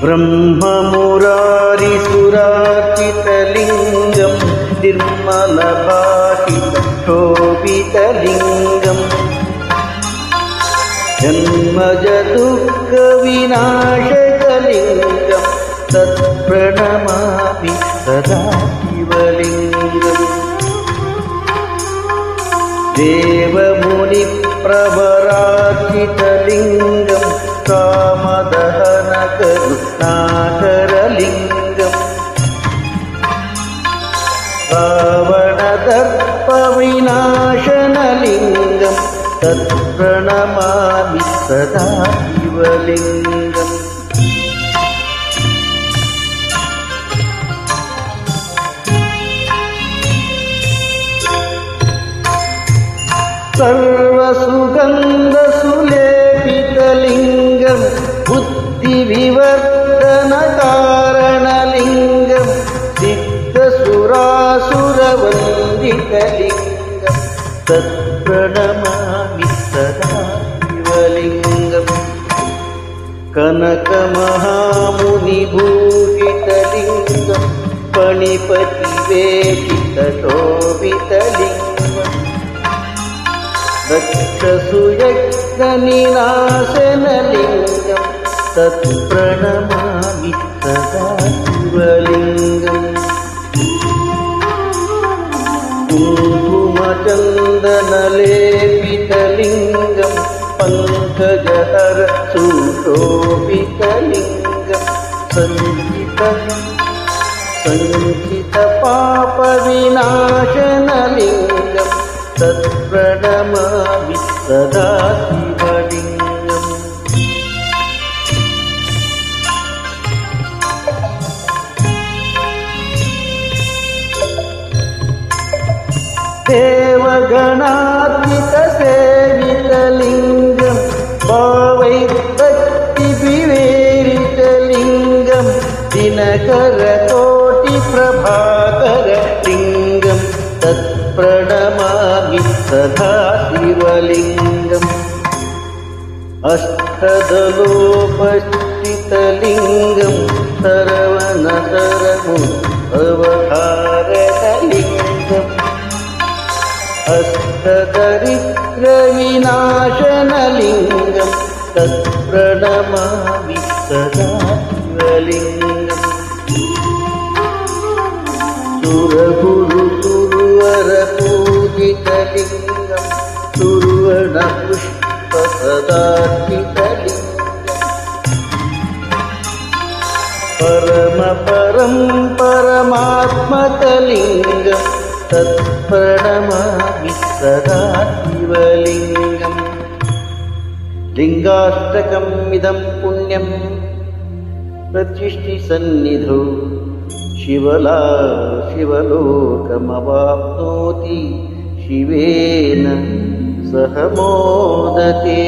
ब्रह्ममुरारिसुरार्चितलिङ्गं निर्मलभाषितशोभितलिङ्गं जन्मजदुःखविनाशकलिङ्गं तत्प्रणमामि सदा शिवलिङ्गम् देवमुनिप्रवरार्चितलिङ्गं कामदहनकरुणाकरलिङ्गम् रावणदर्पविनाशनलिङ्गं तत्प्रणमामि सदा शिवलिङ्गम् सर्वसुगन्धसुलेपितलिङ्गं बुद्धिविवर्धनकारणलिङ्गं सिद्धसुरासुरवन्दितलिङ्गं तत्प्रणमामि सदा शिवलिङ्गम् कनकमहामुनिभूषितलिङ्गं फणिपतिवेशितशोभितलिङ्गम् दक्षसुयज्ञनिनाशनलिङ्गं तत्प्रणमामि सदा शिवलिङ्गम् कुङ्कुमचन्दनलेपितलिङ्गं पङ्कजहर सुशोभितलिङ्गं सञ्चितपापविनाशनलिङ्गं तत्प्रणमामि सदा शिवलिङ्गम् देवगणात्मिकसेवितलिङ्गं भावैर्भक्तिविवेरितलिङ्गं दिनकरकोटिप्रभाकरलिङ्गं तत्प्रणमामि सदा शिवलिङ्गम् अष्टदलोपस्थितलिङ्गं सरवणसरमुपवहारकलिङ्गम् अष्टदरिद्रविनाशनलिङ्गं तत्प्रणमामि सदा शिवलिङ्गम् सुरगुरुसुरवरपूजितलिङ्गं सुवर्णपुष्पसदार्चितलिङ्गं परमपरं परमात्मकलिङ्गं तत्प्रणमामि सदा शिवलिङ्गम् लिङ्गाष्टकमिदं पुण्यं प्रतिष्ठिसन्निधौ शिवलोकमवाप्नोति शिवेन सह मोदते।